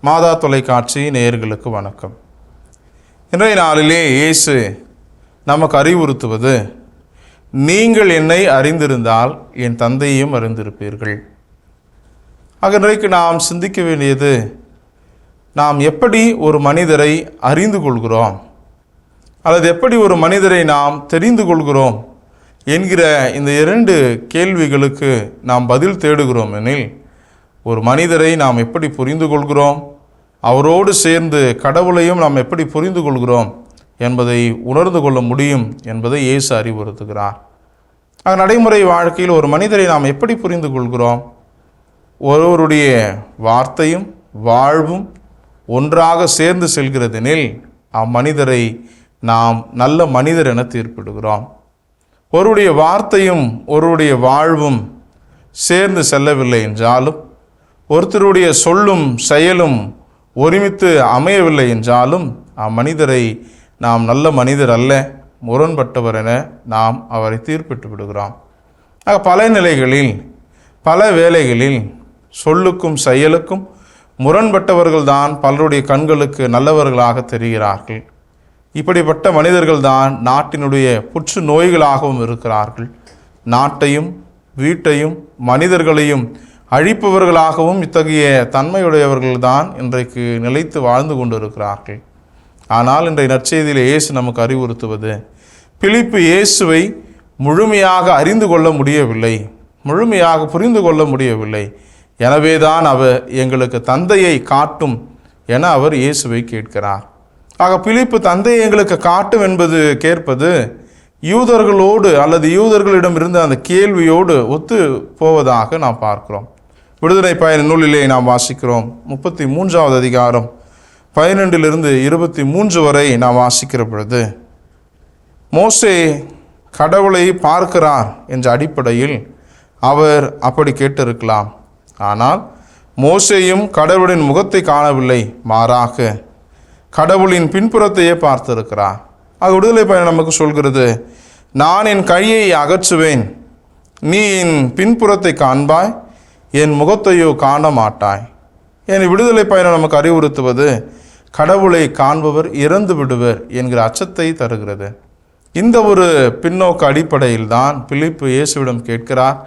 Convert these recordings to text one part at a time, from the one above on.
மாதா தொலைக்காட்சி நேயர்களுக்கு வணக்கம். இன்றைய நாளிலே இயேசு நமக்கு அறிவுறுத்துவது, நீங்கள் என்னை அறிந்திருந்தால் என் தந்தையையும் அறிந்திருப்பீர்கள். ஆக இன்றைக்கு நாம் சிந்திக்க வேண்டியது, நாம் எப்படி ஒரு மனிதரை அறிந்து கொள்கிறோம் அல்லது எப்படி ஒரு மனிதரை நாம் தெரிந்து கொள்கிறோம் என்கிற இந்த இரண்டு கேள்விகளுக்கு நாம் பதில் தேடுகிறோம் எனில், ஒரு மனிதரை நாம் எப்படி புரிந்து கொள்கிறோம், அவரோடு சேர்ந்து கடவுளையும் நாம் எப்படி புரிந்து கொள்கிறோம் என்பதை உணர்ந்து கொள்ள முடியும் என்பதை இயேசு அறிவுறுத்துகிறார். ஆக நடைமுறை வாழ்க்கையில் ஒரு மனிதரை நாம் எப்படி புரிந்து கொள்கிறோம்? ஒருவருடைய வார்த்தையும் வாழ்வும் ஒன்றாக சேர்ந்து செல்கிறதெனில் அம்மனிதரை நாம் நல்ல மனிதர் என தீர்ப்பிடுகிறோம். ஒருவருடைய வார்த்தையும் ஒருவருடைய வாழ்வும் சேர்ந்து செல்லவில்லை என்றாலும், ஒருத்தருடைய சொல்லும் செயலும் ஒருமித்து அமையவில்லை என்றாலும் அம்மனிதரை நாம் நல்ல மனிதர் அல்ல, முரண்பட்டவர் என நாம் அவரை தீர்ப்பிட்டு விடுகிறோம். ஆக பல நிலைகளில் பல வேளைகளில் சொல்லுக்கும் செயலுக்கும் முரண்பட்டவர்கள்தான் பலருடைய கண்களுக்கு நல்லவர்களாக தெரிகிறார்கள். இப்படிப்பட்ட மனிதர்கள்தான் நாட்டினுடைய புற்று நோய்களாகவும் இருக்கிறார்கள். நாட்டையும் வீட்டையும் மனிதர்களையும் அழிப்பவர்களாகவும் இத்தகைய தன்மையுடையவர்கள்தான் இன்றைக்கு நிலைத்து வாழ்ந்து கொண்டிருக்கிறார்கள். ஆனால் இன்றைய நற்செய்தியில் இயேசு நமக்கு அறிவுறுத்துவது, பிலிப்பு இயேசுவை முழுமையாக அறிந்து கொள்ள முடியவில்லை, முழுமையாக புரிந்து கொள்ள முடியவில்லை, எனவேதான் அவர் எங்களுக்கு தந்தையை காட்டும் என அவர் இயேசுவை கேட்கிறார். ஆக பிலிப்பு தந்தையை எங்களுக்கு காட்டும் என்பது கேட்பது யூதர்களோடு அல்லது யூதர்களிடமிருந்து அந்த கேள்வியோடு ஒத்து போவதாக நாம் பார்க்கிறோம். விடுதலை பயண நூலிலே நாம் வாசிக்கிறோம். 33வது அதிகாரம் 12 23 வரை நாம் வாசிக்கிற பொழுது, மோசே கடவுளை பார்க்கிறார் என்ற அடிப்படையில் அவர் அப்படி கேட்டிருக்கலாம். ஆனால் மோசேயும் கடவுளின் முகத்தை காணவில்லை, மாறாக கடவுளின் பின்புறத்தையே பார்த்திருக்கிறார். ஆக விடுதலை பயணம் நமக்கு சொல்கிறது, நான் என் கையை அகற்றுவேன், நீ என் பின்புறத்தை காண்பாய், என் முகத்தையோ காண மாட்டாய். என் விடுதலை பயணம் நமக்கு அறிவுறுத்துவது, கடவுளை காண்பவர் இறந்து விடுவர் என்கிற அச்சத்தை தருகிறது. இந்த ஒரு பின்னோக்கு அடிப்படையில் தான் பிலிப்பு இயேசுவிடம் கேட்கிறார்,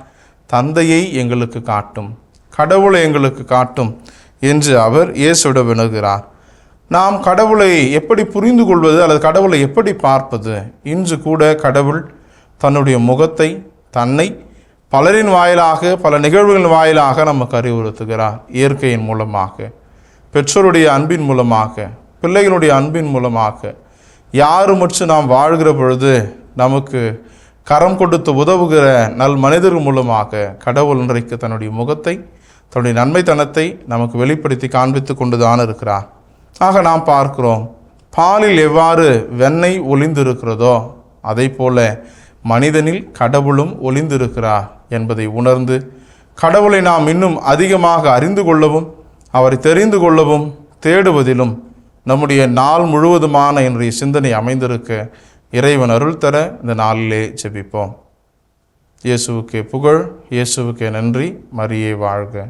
தந்தையை எங்களுக்கு காட்டும், கடவுளை எங்களுக்கு காட்டும் என்று அவர் இயேசுவிடம் வினவுகிறார். நாம் கடவுளை எப்படி புரிந்து கொள்வது அல்லது கடவுளை எப்படி பார்ப்பது? இன்று கூட கடவுள் தன்னுடைய முகத்தை, தன்னை பலரின் வாயிலாக, பல நிகழ்வுகளின் வாயிலாக நமக்கு அறிவுறுத்துகிறார். இயற்கையின் மூலமாக, பெற்றோருடைய அன்பின் மூலமாக, பிள்ளைகளுடைய அன்பின் மூலமாக, யாருமற்று நாம் வாழ்கிற பொழுது நமக்கு கரம் கொடுத்து உதவுகிற நல் மனிதர்கள் மூலமாக கடவுள் இன்றைக்கு தன்னுடைய முகத்தை, தன்னுடைய நன்மைத்தனத்தை நமக்கு வெளிப்படுத்தி காண்பித்து கொண்டுதான் இருக்கிறார். ஆக நாம் பார்க்கிறோம், பாலில் எவ்வாறு வெண்ணெய் ஒளிந்திருக்கிறதோ அதை போல மனிதனில் கடவுளும் ஒளிந்திருக்கிறார் என்பதை உணர்ந்து, கடவுளை நாம் இன்னும் அதிகமாக அறிந்து கொள்ளவும் அவரை தெரிந்து கொள்ளவும் தேடுவதிலும் நம்முடைய நாள் முழுவதுமான இன்றைய சிந்தனை அமைந்திருக்க இறைவன் அருள் தர இந்த நாளிலே ஜெபிப்போம். இயேசுவுக்கே புகழ், இயேசுவுக்கே நன்றி, மரியே வாழ்க.